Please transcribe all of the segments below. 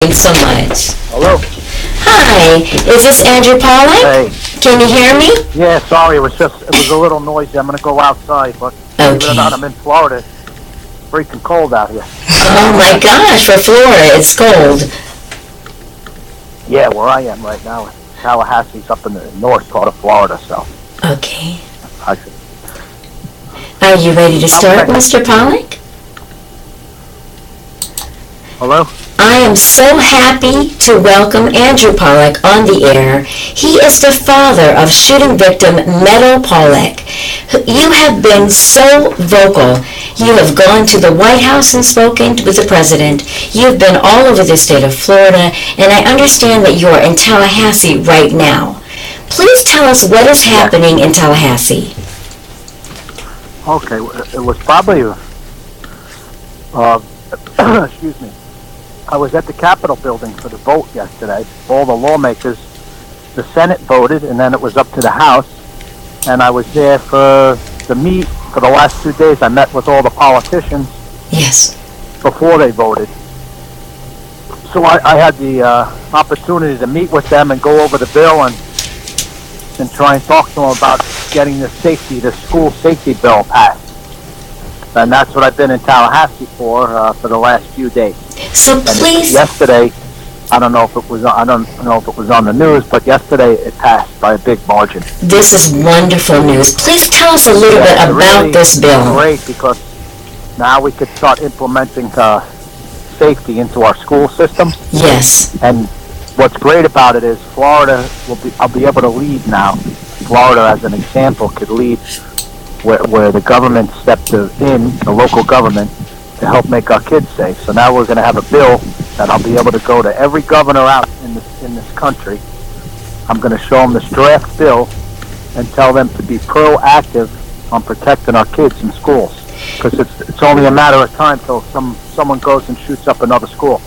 Thanks so much. Hello? Hi, is this Andrew Pollack? Hey. Can you hear me? Yeah, sorry, it was a little noisy. I'm going to go outside, but believe it or not, I'm in Florida. It's freaking cold out here. Oh my gosh, for Florida, it's cold. Yeah, where I am right now, Tallahassee's up in the north part of Florida, so. Okay. I should. Are you ready to start, Okay. Mr. Pollack? Hello? I am so happy to welcome Andrew Pollack on the air. He is the father of shooting victim Meadow Pollack. You have been so vocal. You have gone to the White House and spoken with the president. You have been all over the state of Florida, and I understand that you are in Tallahassee right now. Please tell us what is happening in Tallahassee. Okay, it was probably, excuse me. I was at the Capitol building for the vote yesterday. All the lawmakers, the Senate voted, and then it was up to the House. And I was there for the meet for the last 2 days. I met with all the politicians. Yes. Before they voted. So I had the opportunity to meet with them and go over the bill and try and talk to them about getting the school safety bill passed. And that's what I've been in Tallahassee for the last few days. So please. Yesterday, I don't know if it was on the news, but yesterday it passed by a big margin. This is wonderful news. Please tell us a little bit about this bill. It's great because now we could start implementing safety into our school systems. Yes. And what's great about it is Florida I'll be able to lead now. Florida, as an example, could lead where the government stepped in, the local government, to help make our kids safe. So now we're going to have a bill that I'll be able to go to every governor out in this country. I'm going to show them this draft bill and tell them to be proactive on protecting our kids in schools. Because it's only a matter of time till someone goes and shoots up another school.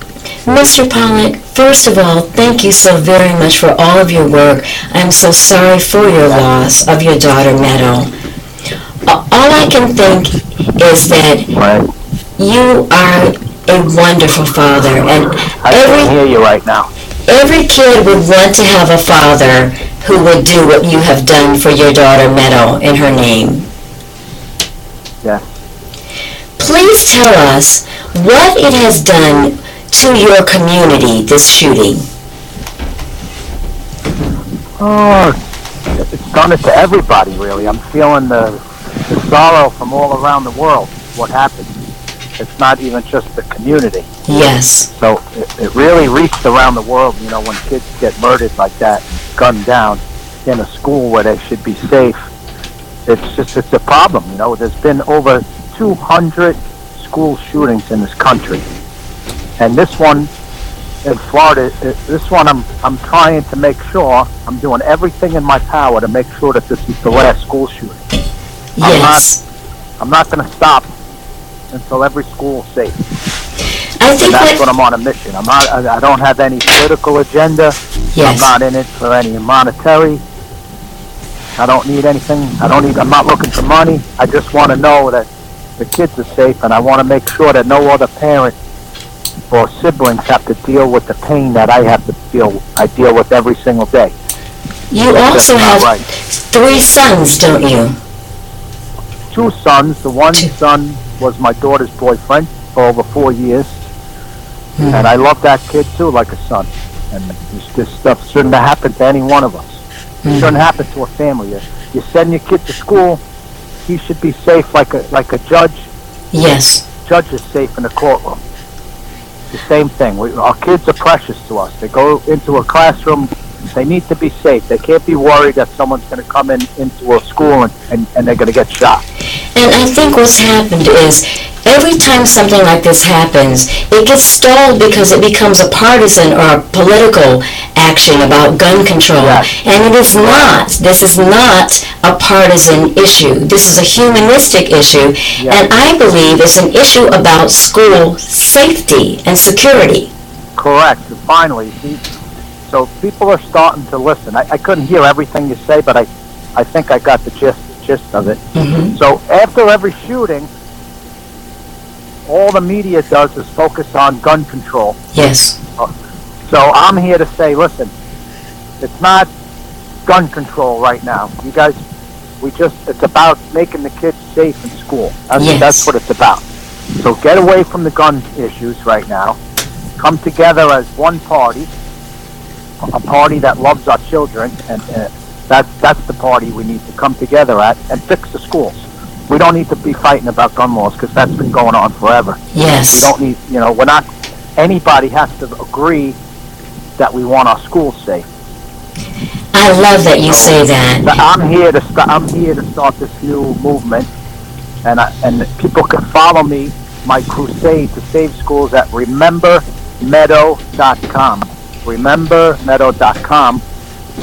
Mr. Pollack, first of all, thank you so very much for all of your work. I'm so sorry for your loss of your daughter, Meadow. All I can think is that you are a wonderful father, and I can hear you right now. Every kid would want to have a father who would do what you have done for your daughter, Meadow, in her name. Yes. Please tell us what it has done to your community, this shooting. Oh, it's done it to everybody, really. I'm feeling the sorrow from all around the world, what happened. It's not even just the community. Yes. So it really reached around the world, when kids get murdered like that, gunned down in a school where they should be safe. It's a problem, There's been over 200 school shootings in this country. And this one in Florida, I'm trying to make sure, I'm doing everything in my power to make sure that this is the last school shooting. Yes. I'm not going to stop until every school is safe. I think that's what I'm on a mission. I don't have any political agenda. Yes. I'm not in it for any monetary. I don't need anything. I'm not looking for money. I just want to know that the kids are safe, and I want to make sure that no other parent or siblings have to deal with the pain that I have to I deal with every single day. You also have 3 sons, don't you? 2 sons. The one son was my daughter's boyfriend for over 4 years. And I love that kid too, like a son. And this stuff shouldn't have happened to any one of us. It shouldn't happen to a family. You send your kid to school, he should be safe like a judge. Yes. Judge is safe in the courtroom. The same thing. Our kids are precious to us. They go into a classroom. They need to be safe. They can't be worried that someone's going to come into a school and they're going to get shot. And I think what's happened is every time something like this happens, it gets stalled because it becomes a partisan or a political action about gun control. Yes. And it is not. This is not a partisan issue. This is a humanistic issue. Yes. And I believe it's an issue about school safety and security. Correct. Finally, so people are starting to listen. I couldn't hear everything you say, but I think I got the gist of it. Mm-hmm. So after every shooting, all the media does is focus on gun control. Yes. So I'm here to say, listen, it's not gun control right now. You guys, it's about making the kids safe in school. That's what it's about. So get away from the gun issues right now. Come together as one party, a party that loves our children, and that's the party we need to come together at and fix the schools. We don't need to be fighting about gun laws because that's been going on forever. Yes. We don't need, anybody has to agree that we want our schools safe. I love that you say that. I'm here to start this new movement, and people can follow me, my crusade to save schools at remembermeadow.com. Remembermeadow.com,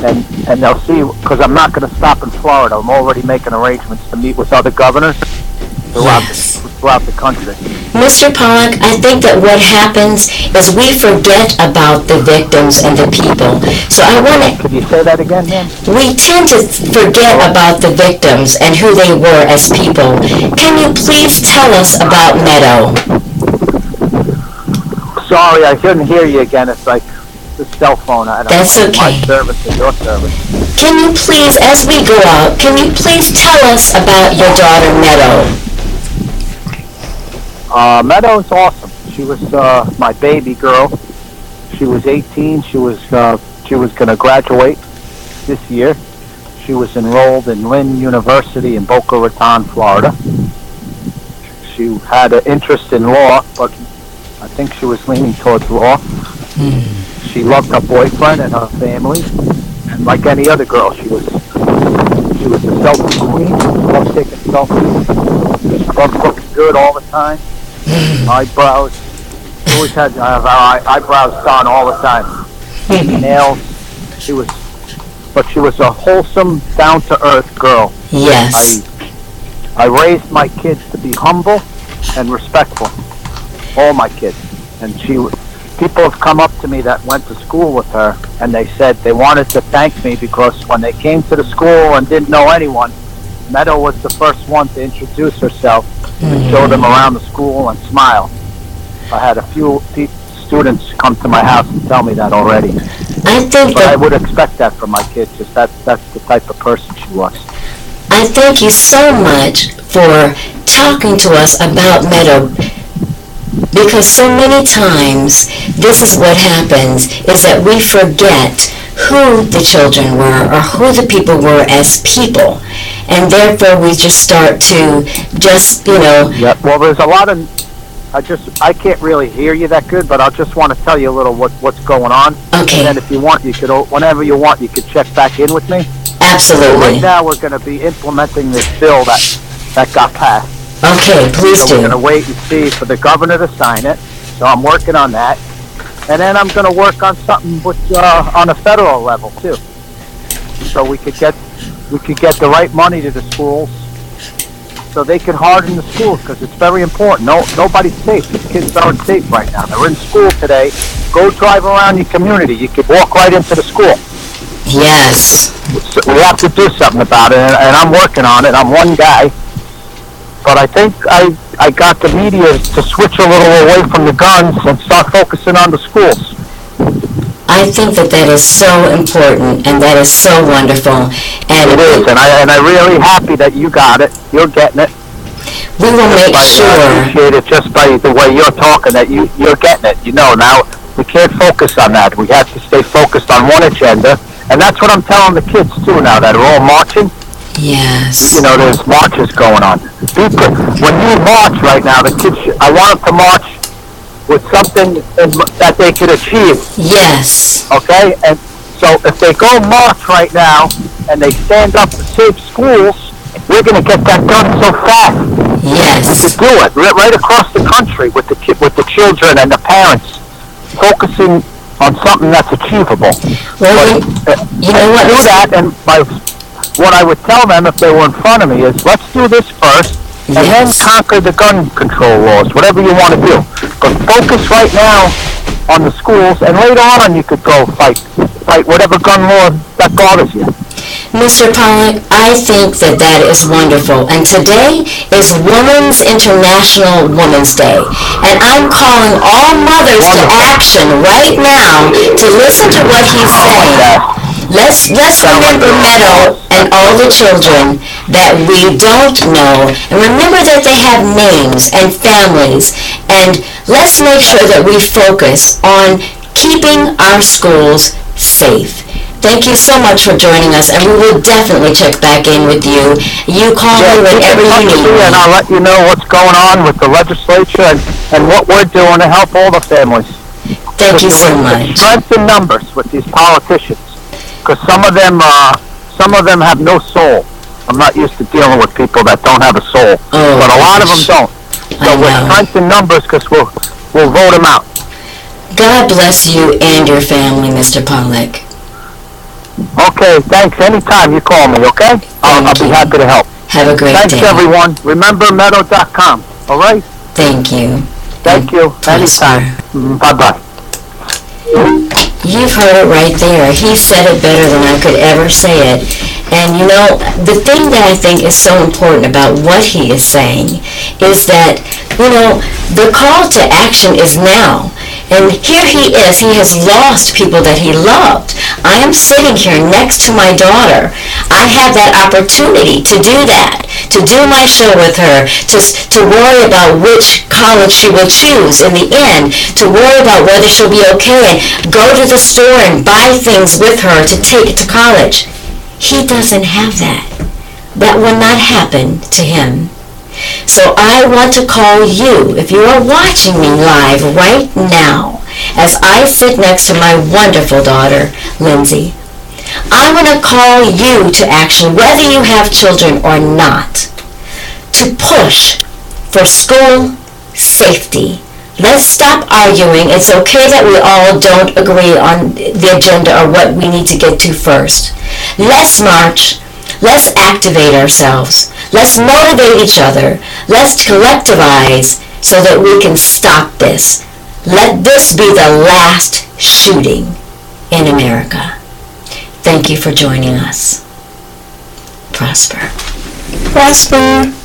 and they'll see, because I'm not going to stop in Florida. I'm already making arrangements to meet with other governors throughout the country. Mr. Pollack, I think that what happens is we forget about the victims and the people. So I want to... Could you say that again, ma'am? We tend to forget about the victims and who they were as people. Can you please tell us about Meadow? Sorry, I couldn't hear you again. It's like the cell phone. I don't That's know okay. my service or your service. Can you please, as we go out, can you please tell us about your daughter Meadow? Meadow is awesome. She was my baby girl. She was 18. She was going to graduate this year. She was enrolled in Lynn University in Boca Raton, Florida. She had an interest in law, but I think she was leaning towards law. She loved her boyfriend and her family, and like any other girl, she was a selfie queen. Loved taking selfies. Loved looking good all the time. Eyebrows. Always had our eyebrows done all the time. Nails. She was a wholesome, down-to-earth girl. Yes. I raised my kids to be humble and respectful. All my kids. And people have come up to me that went to school with her, and they said they wanted to thank me because when they came to the school and didn't know anyone, Meadow was the first one to introduce herself and show them around the school and smile. I had a few students come to my house and tell me that already. I would expect that from my kids, because that's the type of person she was. I thank you so much for talking to us about Meadow, because so many times this is what happens, is that we forget who the children were or who the people were as people, and therefore we just start to Yeah, well, there's a lot of... I can't really hear you that good, but I just want to tell you a little what's going on. Okay. And then if you want, whenever you want, you could check back in with me. Absolutely. Right now, we're going to be implementing this bill that got passed. Okay, please do. We're going to wait and see for the governor to sign it. So I'm working on that. And then I'm going to work on something on a federal level, too. So we could get the right money to the schools, so they can harden the schools, because it's very important. Nobody's safe. The kids aren't safe right now. They're in school today. Go drive around your community. You could walk right into the school. Yes. So we have to do something about it, and I'm working on it. I'm one guy. But I think I got the media to switch a little away from the guns and start focusing on the schools. I think that is so important, and that is so wonderful. And it is, and I'm really happy that you got it. You're getting it. We will make sure. I appreciate it just by the way you're talking, that you're getting it. Now we can't focus on that. We have to stay focused on one agenda, and that's what I'm telling the kids too now that are all marching. Yes. There's marches going on. When you march right now, the kids, I want them to march with something that they could achieve. Yes. Okay? And so if they go march right now and they stand up to save schools, we're going to get that done so fast. Yes. We could do it right across the country with the children and the parents, focusing on something that's achievable. Well, you know what? Do that, and what I would tell them if they were in front of me is, let's do this first, and then conquer the gun control laws, whatever you want to do. But focus right now on the schools, and later on you could go fight whatever gun law that bothers you. Mr. Pollack, I think that that is wonderful. And today is Women's International Women's Day. And I'm calling all mothers to action right now to listen to what he's saying. Let's remember Meadow and all the children that we don't know. And remember that they have names and families. And let's make sure that we focus on keeping our schools safe. Thank you so much for joining us, and we will definitely check back in with you. You call me whenever you need me. And I'll let you know what's going on with the legislature and what we're doing to help all the families. Thank you so much. Strength in numbers with these politicians, because some of them have no soul. I'm not used to dealing with people that don't have a soul, but a lot of them don't. So we're strength in numbers because we'll vote them out. God bless you and your family, Mr. Pollack. Okay, thanks. Anytime you call me, okay? I'll be happy to help. Have a great day. Thanks, everyone. Remember Meadow.com, all right? Thank you. Thank you. Anytime. Bye-bye. You've heard it right there. He said it better than I could ever say it. And you know, the thing that I think is so important about what he is saying is that, you know, the call to action is now. And here he is. He has lost people that he loved. I am sitting here next to my daughter. I have that opportunity to do that, to do my show with her, to worry about which college she will choose in the end, to worry about whether she'll be okay, and go to the store and buy things with her to take to college. He doesn't have that. That will not happen to him. So I want to call you, if you are watching me live right now, as I sit next to my wonderful daughter, Lindsay. I want to call you to action, whether you have children or not, to push for school safety. Let's stop arguing. It's okay that we all don't agree on the agenda or what we need to get to first. Let's march. Let's activate ourselves. Let's motivate each other. Let's collectivize so that we can stop this. Let this be the last shooting in America. Thank you for joining us. Prosper. Prosper.